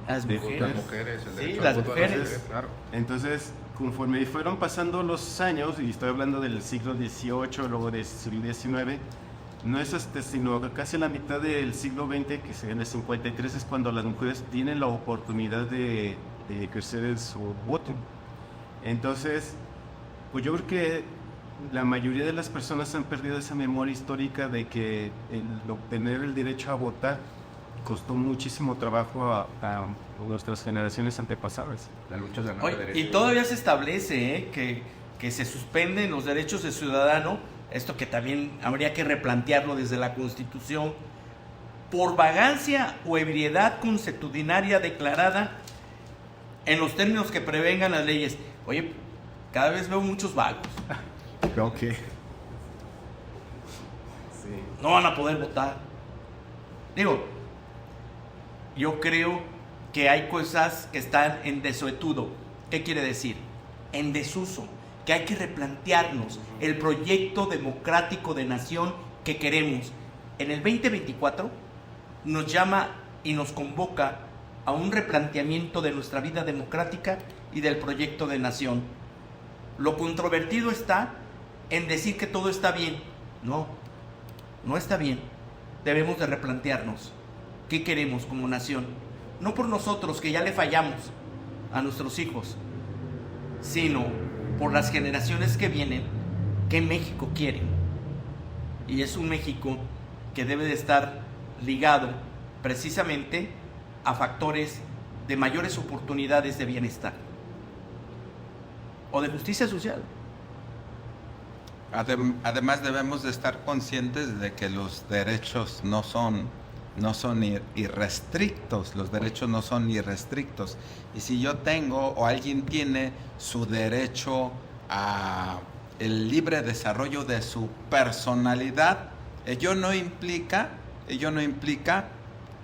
votar. Las mujeres, el derecho las al voto, mujeres. claro. Entonces, conforme fueron pasando los años, y estoy hablando del siglo XVIII, luego del siglo XIX, no es sino casi la mitad del siglo XX, que sería en el 53, es cuando las mujeres tienen la oportunidad de ejercer su voto. Entonces, pues yo creo que la mayoría de las personas han perdido esa memoria histórica de que el obtener el derecho a votar costó muchísimo trabajo a nuestras generaciones antepasadas. La lucha de Oye, y todavía se establece que se suspenden los derechos de ciudadano, esto que también habría que replantearlo desde la Constitución, por vagancia o ebriedad consuetudinaria declarada en los términos que prevengan las leyes. Oye, cada vez veo muchos vagos. Ok. Sí. No van a poder votar. Digo, yo creo que hay cosas que están en desuetudo. ¿Qué quiere decir? En desuso. Que hay que replantearnos el proyecto democrático de nación que queremos. En el 2024 nos llama y nos convoca a un replanteamiento de nuestra vida democrática y del proyecto de nación. Lo controvertido está en decir que todo está bien. No, no está bien. Debemos de replantearnos qué queremos como nación. No por nosotros, que ya le fallamos a nuestros hijos, sino por las generaciones que vienen, qué México quieren. Y es un México que debe de estar ligado precisamente a factores de mayores oportunidades de bienestar o de justicia social. Además debemos de estar conscientes de que los derechos no son irrestrictos, los derechos no son irrestrictos. Y si yo tengo o alguien tiene su derecho a el libre desarrollo de su personalidad, ello no implica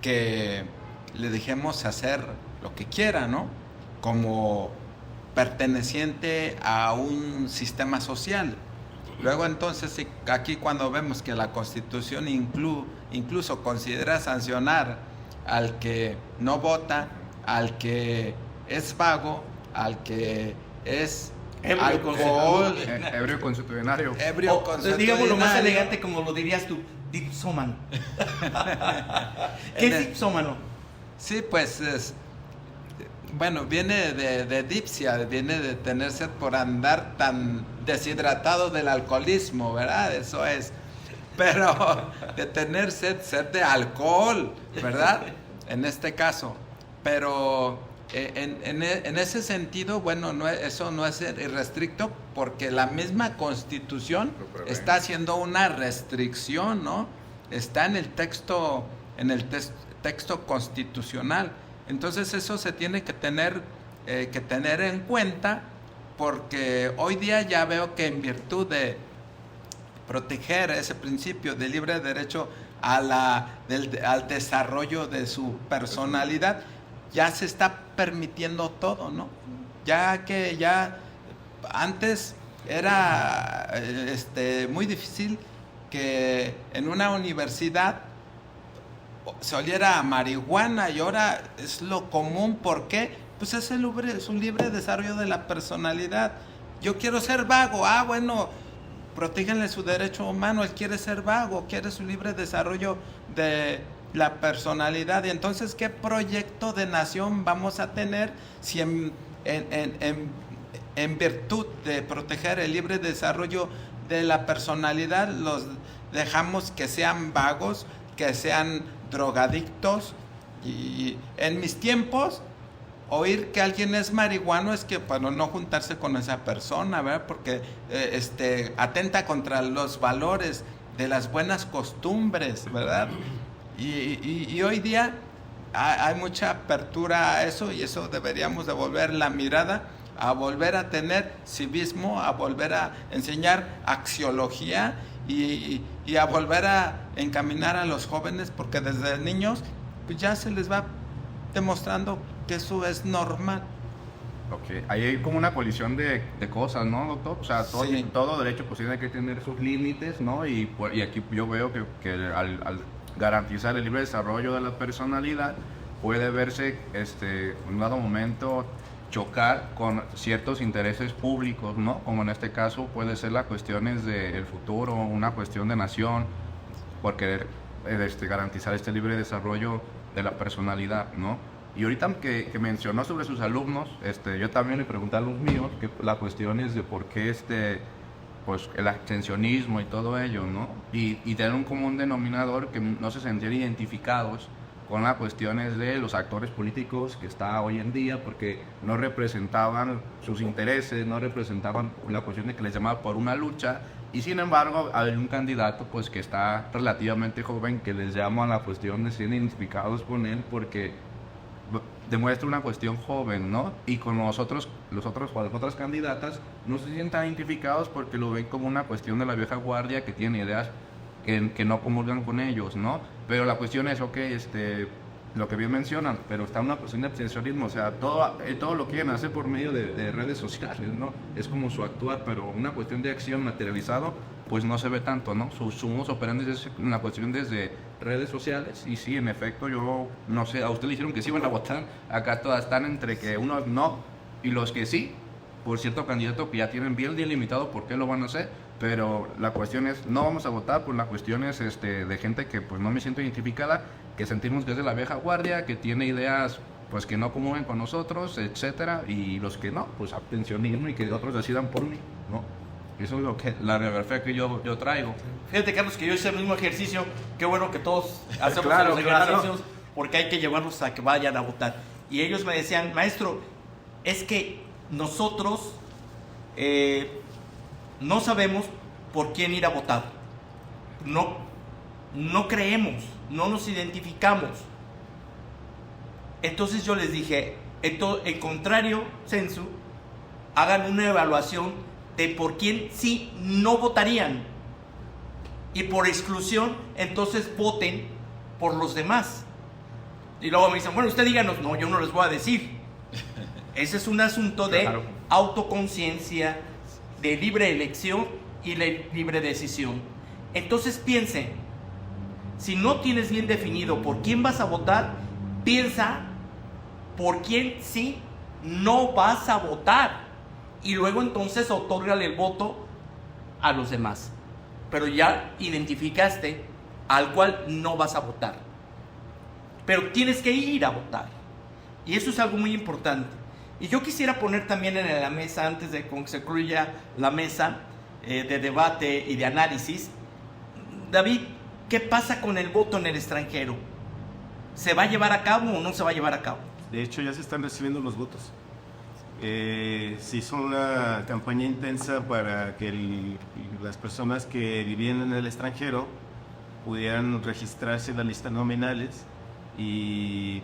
que le dejemos hacer lo que quiera, ¿no? Como perteneciente a un sistema social. Luego entonces aquí cuando vemos que la Constitución incluso considera sancionar al que no vota, al que es vago, al que es ebrio consuetudinario. Digamos lo más elegante como lo dirías tú, dipsómano. ¿Qué es dipsómano? Sí, pues bueno, viene de dipsia, viene de tener sed por andar tan deshidratado del alcoholismo, ¿verdad? Eso es. Pero de tener sed de alcohol, ¿verdad? En este caso. Pero en ese sentido, bueno, eso no es irrestricto porque la misma Constitución está haciendo una restricción, ¿no? Está en el texto constitucional. Entonces eso se tiene que tener que tener en cuenta, porque hoy día ya veo que en virtud de proteger ese principio de libre derecho al desarrollo de su personalidad, ya se está permitiendo todo, ¿no? Ya que ya antes era muy difícil que en una universidad se oliera a marihuana, y ahora es lo común. ¿Por qué? Pues es un libre desarrollo de la personalidad. Yo quiero ser vago, bueno, protéjanle su derecho humano. Él quiere ser vago, quiere su libre desarrollo de la personalidad. Y entonces, ¿qué proyecto de nación vamos a tener si en virtud de proteger el libre desarrollo de la personalidad los dejamos que sean vagos, que sean drogadictos? Y en mis tiempos, oír que alguien es marihuano es que para no juntarse con esa persona, ¿verdad? Porque atenta contra los valores de las buenas costumbres, ¿verdad? Y hoy día hay mucha apertura a eso, y eso deberíamos de volver la mirada, a volver a tener civismo, a volver a enseñar axiología y a volver a encaminar a los jóvenes, porque desde niños pues ya se les va demostrando que eso es normal. Ok, ahí hay como una colisión de cosas, ¿no, doctor? O sea, Sí. todo derecho pues tiene que tener sus límites, ¿no? Y aquí yo veo que al garantizar el libre desarrollo de la personalidad, puede verse en un dado momento chocar con ciertos intereses públicos, ¿no? Como en este caso puede ser las cuestiones del futuro, una cuestión de nación, por querer garantizar este libre desarrollo de la personalidad, ¿no? Y ahorita que mencionó sobre sus alumnos, yo también le pregunté a los míos que la cuestión es de por qué pues el abstencionismo y todo ello, ¿no? Y tener un común denominador que no se sentían identificados con las cuestiones de los actores políticos que está hoy en día, porque no representaban sus intereses, no representaban la cuestión de que les llamaba por una lucha, y sin embargo hay un candidato pues que está relativamente joven que les llama a la cuestión de ser identificados con él porque demuestra una cuestión joven, ¿no? Y con las otras candidatas no se sientan identificados porque lo ven como una cuestión de la vieja guardia que tiene ideas que no comulgan con ellos, ¿no? Pero la cuestión es, ok, lo que bien mencionan, pero está una cuestión de abstencionismo, o sea, todo lo quieren hacer por medio de redes sociales, ¿no? Es como su actuar, pero una cuestión de acción materializado, pues no se ve tanto, ¿no? Su modus operandi es una cuestión desde redes sociales, y sí, en efecto, yo no sé, a usted le dijeron que sí iban a votar, acá todas están entre que unos no, y los que sí, por cierto candidato que ya tienen bien delimitado por qué lo van a hacer, pero la cuestión es, no vamos a votar por las cuestiones de gente que pues no me siento identificada, que sentimos que es de la vieja guardia, que tiene ideas pues que no comulgan con nosotros, etcétera, y los que no, pues abstencionismo y que otros decidan por mí, ¿no? Eso es lo que, la reflexión que yo traigo. Fíjate, Carlos, que yo hice el mismo ejercicio. Qué bueno que todos hacemos Claro, los claro. ejercicios, porque hay que llevarlos a que vayan a votar. Y ellos me decían, maestro, es que nosotros no sabemos por quién ir a votar. No creemos, no nos identificamos. Entonces yo les dije, en contrario sensu, hagan una evaluación de por quién sí no votarían. Y por exclusión, entonces voten por los demás. Y luego me dicen, bueno, usted díganos. No, yo no les voy a decir. Ese es un asunto de Claro. autoconciencia, de libre elección y de libre decisión. Entonces piensen, si no tienes bien definido por quién vas a votar, piensa por quién sí no vas a votar. Y luego entonces otórgale el voto a los demás. Pero ya identificaste al cual no vas a votar. Pero tienes que ir a votar. Y eso es algo muy importante. Y yo quisiera poner también en la mesa, antes de que se concluya la mesa de debate y de análisis, David, ¿qué pasa con el voto en el extranjero? ¿Se va a llevar a cabo o no se va a llevar a cabo? De hecho, ya se están recibiendo los votos. Se hizo una campaña intensa para que las personas que vivían en el extranjero pudieran registrarse en la lista nominales y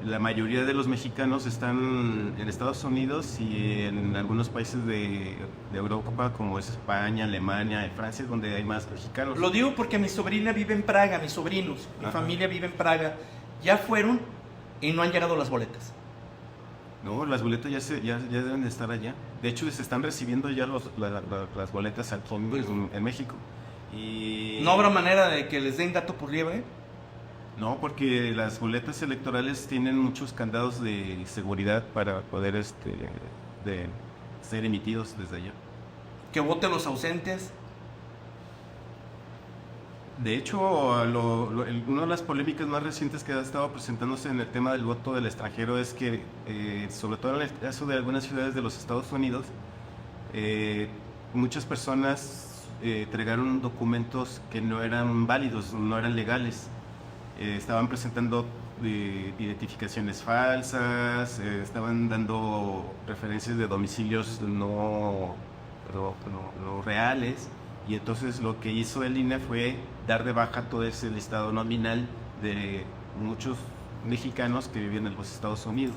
La mayoría de los mexicanos están en Estados Unidos y en algunos países de Europa, como es España, Alemania y Francia, donde hay más mexicanos. Lo digo porque mi sobrina vive en Praga, mis sobrinos, mi familia vive en Praga. Ya fueron y no han llegado las boletas. No, las boletas ya deben de estar allá. De hecho, se están recibiendo ya las boletas al fondo en México. Y... ¿No habrá manera de que les den gato por liebre? No, porque las boletas electorales tienen muchos candados de seguridad para poder de ser emitidos desde allá. ¿Que voten los ausentes? De hecho, una de las polémicas más recientes que ha estado presentándose en el tema del voto del extranjero es que, sobre todo en el caso de algunas ciudades de los Estados Unidos, muchas personas entregaron documentos que no eran válidos, no eran legales. Estaban presentando identificaciones falsas, estaban dando referencias de domicilios no reales, y entonces lo que hizo el INE fue dar de baja todo ese listado nominal de muchos mexicanos que vivían en los Estados Unidos.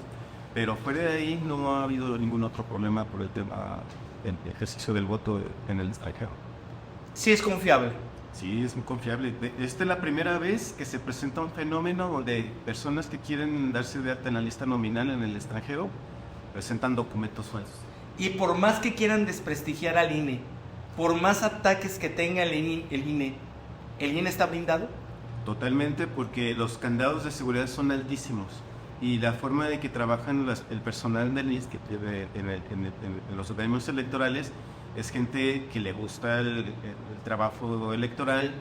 Pero fuera de ahí no ha habido ningún otro problema por el tema del ejercicio del voto en el extranjero. Sí es confiable. Sí, es muy confiable. Esta es la primera vez que se presenta un fenómeno donde personas que quieren darse de alta en la lista nominal en el extranjero presentan documentos falsos. Y por más que quieran desprestigiar al INE, por más ataques que tenga el INE está blindado. Totalmente, porque los candados de seguridad son altísimos y la forma de que trabajan el personal del INE en los organismos electorales es gente que le gusta el trabajo electoral.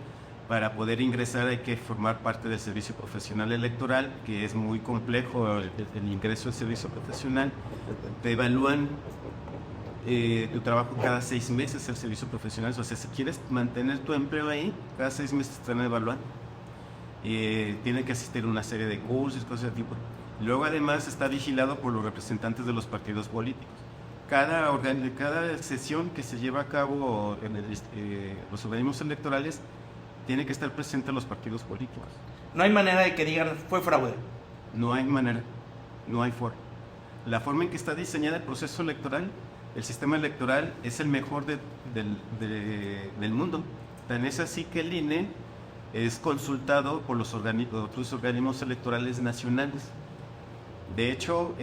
Para poder ingresar hay que formar parte del servicio profesional electoral, que es muy complejo el ingreso al servicio profesional. Te evalúan tu trabajo cada 6 meses, el servicio profesional. O sea, si quieres mantener tu empleo ahí, cada 6 meses te están evaluando. Tiene que asistir a una serie de cursos, cosas de tipo. Luego además está vigilado por los representantes de los partidos políticos. Cada sesión que se lleva a cabo en los organismos electorales tiene que estar presente los partidos políticos. No hay manera de que digan fue fraude. No hay manera, no hay forma. La forma en que está diseñada el proceso electoral, el sistema electoral es el mejor del mundo. Tan es así que el INE es consultado por los otros organismos electorales nacionales. De hecho,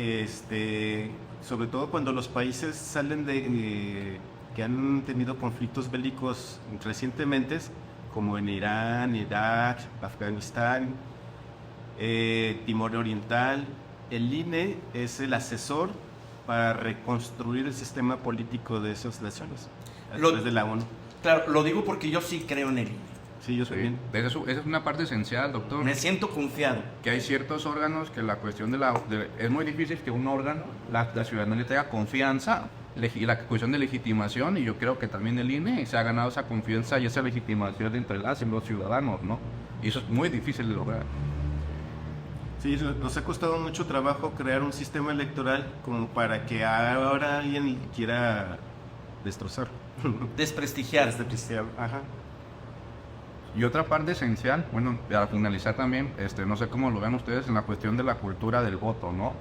sobre todo cuando los países salen que han tenido conflictos bélicos recientemente, como en Irán, Irak, Afganistán, Timor Oriental, el INE es el asesor para reconstruir el sistema político de esas naciones, a través de la ONU. Claro, lo digo porque yo sí creo en el INE. Sí, yo soy bien. Esa es una parte esencial, doctor. Me siento confiado. Que hay ciertos órganos que la cuestión es muy difícil que un órgano, la ciudadanía tenga confianza, la cuestión de legitimación, y yo creo que también el INE se ha ganado esa confianza y esa legitimación entre las y los ciudadanos, ¿no? Y eso es muy difícil de lograr. Sí, nos ha costado mucho trabajo crear un sistema electoral como para que ahora alguien quiera destrozar. Desprestigiar. Desprestigiar, ajá. Y otra parte esencial, bueno, para finalizar también, no sé cómo lo vean ustedes en la cuestión de la cultura del voto, ¿no?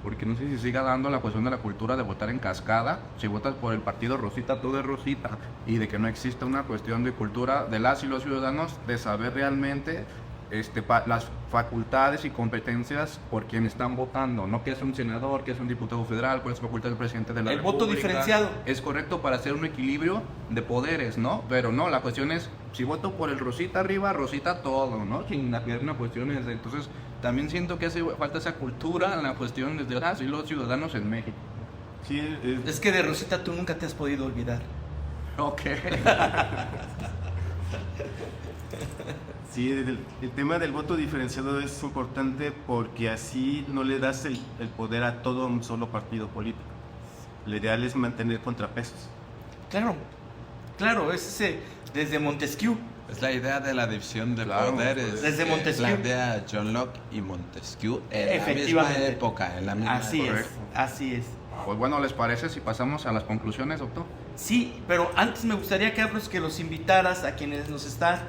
Porque no sé si siga dando la cuestión de la cultura de votar en cascada. Si votas por el partido Rosita, todo es Rosita. Y de que no existe una cuestión de cultura de las y los ciudadanos de saber realmente las facultades y competencias por quien están votando, no que es un senador, que es un diputado federal, cuál es la facultad del presidente de la República. El voto diferenciado es correcto para hacer un equilibrio de poderes, ¿no? Pero no, la cuestión es, si voto por el Rosita arriba, Rosita todo, ¿no? Sin haber una cuestión entonces también siento que hace falta esa cultura en la cuestión de las y los ciudadanos en México. Sí, es que de Rosita tú nunca te has podido olvidar. Ok. Sí, el tema del voto diferenciado es importante porque así no le das el poder a todo un solo partido político. Lo ideal es mantener contrapesos. Claro, es desde Montesquieu. Es la idea de la división de poderes. Desde Montesquieu. La idea de John Locke y Montesquieu en la misma época, en la misma época. Así es. Pues bueno, ¿les parece si pasamos a las conclusiones, doctor? Sí, pero antes me gustaría, Carlos, que los invitaras a quienes nos están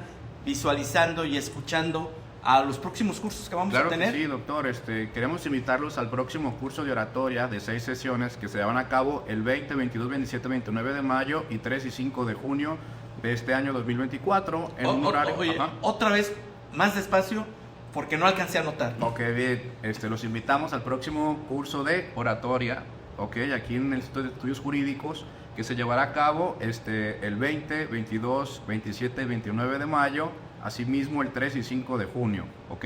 visualizando y escuchando a los próximos cursos que vamos Claro a que tener. sí, doctor. Queremos invitarlos al próximo curso de oratoria de 6 sesiones que se llevan a cabo el 20, 22, 27, 29 de mayo y 3 y 5 de junio de este año 2024 en un horario. Oye, Ajá. otra vez, más despacio, porque no alcancé a anotar. Ok, bien. Los invitamos al próximo curso de Oratoria. ok, aquí en el Instituto de Estudios Jurídicos, que se llevará a cabo el 20, 22, 27 y 29 de mayo, asimismo el 3 y 5 de junio, ok,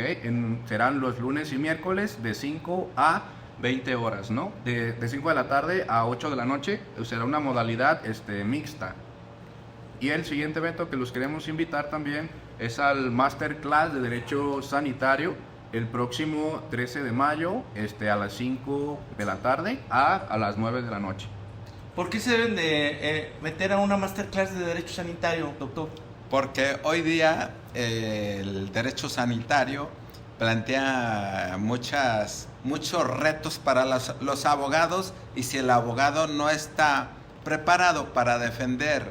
serán los lunes y miércoles de 5 a 20 horas, ¿no? De 5 de la tarde a 8 de la noche, será una modalidad mixta. Y el siguiente evento que los queremos invitar también es al Masterclass de Derecho Sanitario, el próximo 13 de mayo, a las 5 de la tarde a las 9 de la noche. ¿Por qué se deben de meter a una masterclass de Derecho Sanitario, doctor? Porque hoy día el derecho sanitario plantea muchos retos para los abogados, y si el abogado no está preparado para defender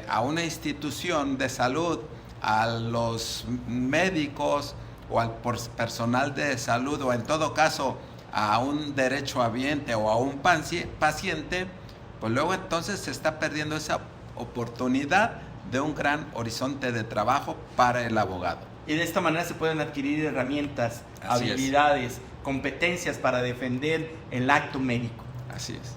a una institución de salud, a los médicos o al personal de salud, o en todo caso a un derechohabiente o a un paciente, pues luego entonces se está perdiendo esa oportunidad de un gran horizonte de trabajo para el abogado. Y de esta manera se pueden adquirir herramientas, Así habilidades, competencias para defender el acto médico. Así es.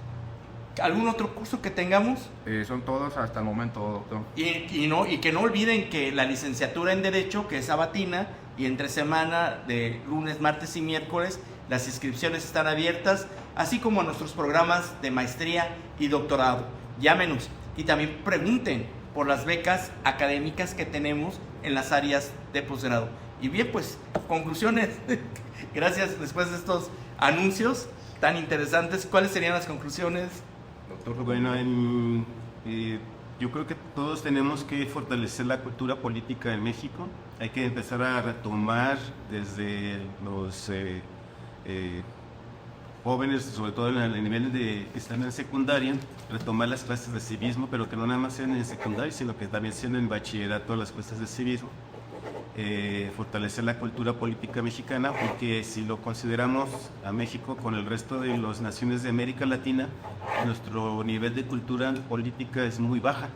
¿Algún otro curso que tengamos? Son todos hasta el momento, doctor. Y que no olviden que la licenciatura en Derecho, que es sabatina, y entre semana de lunes, martes y miércoles, las inscripciones están abiertas, así como a nuestros programas de maestría y doctorado. Llámenos y también pregunten por las becas académicas que tenemos en las áreas de posgrado. Y bien, pues, conclusiones. Gracias, después de estos anuncios tan interesantes, ¿cuáles serían las conclusiones? Doctor, Bueno, yo creo que todos tenemos que fortalecer la cultura política en México. Hay que empezar a retomar desde los jóvenes, sobre todo en el nivel que están en secundaria, retomar las clases de civismo, pero que no nada más sean en secundaria, sino que también sean en bachillerato las clases de civismo. Fortalecer la cultura política mexicana, porque si lo consideramos a México con el resto de las naciones de América Latina, nuestro nivel de cultura política es muy baja,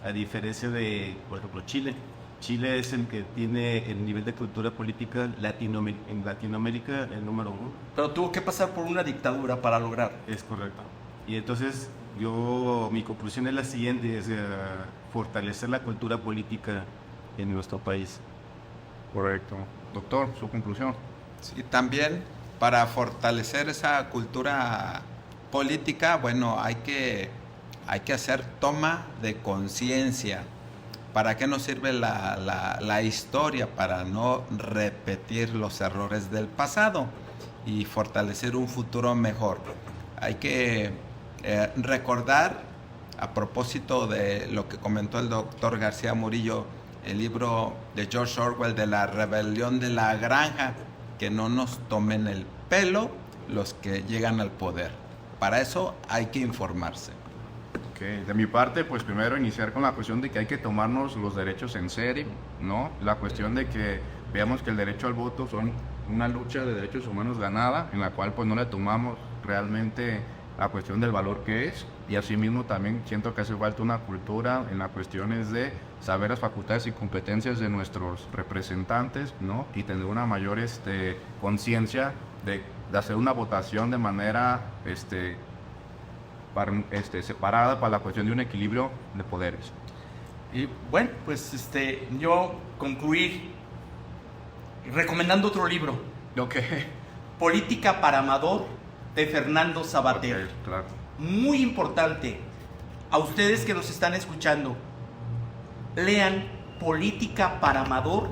a diferencia de, por ejemplo, Chile. Chile es el que tiene el nivel de cultura política en Latinoamérica el número 1. Pero tuvo que pasar por una dictadura para lograr. Es correcto. Y entonces mi conclusión es la siguiente, es fortalecer la cultura política en nuestro país. Correcto. Doctor, su conclusión. Sí, también para fortalecer esa cultura política, bueno, hay que hacer toma de conciencia. ¿Para qué nos sirve la historia? Para no repetir los errores del pasado y fortalecer un futuro mejor. Hay que recordar, a propósito de lo que comentó el doctor García Murillo, el libro de George Orwell de la rebelión de la granja, que no nos tomen el pelo los que llegan al poder. Para eso hay que informarse. Okay. De mi parte, pues primero iniciar con la cuestión de que hay que tomarnos los derechos en serio, ¿no? La cuestión de que veamos que el derecho al voto son una lucha de derechos humanos ganada, en la cual pues no le tomamos realmente la cuestión del valor que es, y asimismo también siento que hace falta una cultura en las cuestiones de saber las facultades y competencias de nuestros representantes, ¿no? Y tener una mayor conciencia de hacer una votación de manera separada para la cuestión de un equilibrio de poderes. Y bueno, pues yo concluir recomendando otro libro, Ok. Política para Amador, de Fernando Sabater. Ok, claro. Muy importante, a ustedes que nos están escuchando, lean Política para Amador,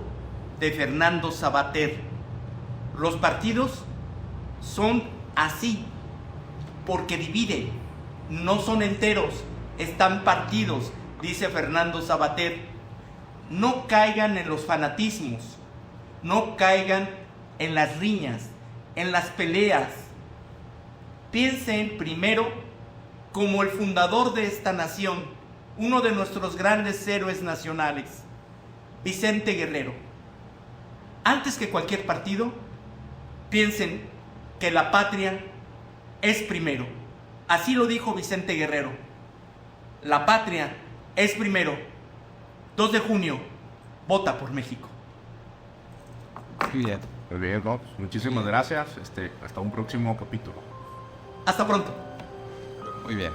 de Fernando Sabater. Los partidos son así, porque dividen, no son enteros, están partidos, dice Fernando Sabater. No caigan en los fanatismos, no caigan en las riñas, en las peleas. Piensen primero como el fundador de esta nación, uno de nuestros grandes héroes nacionales, Vicente Guerrero. antes que cualquier partido, piensen que la patria es primero. Así lo dijo Vicente Guerrero. La patria es primero. 2 de junio, vota por México. Muy bien. Muy bien, ¿no? Muchísimas gracias. Hasta un próximo capítulo. Hasta pronto. Muy bien.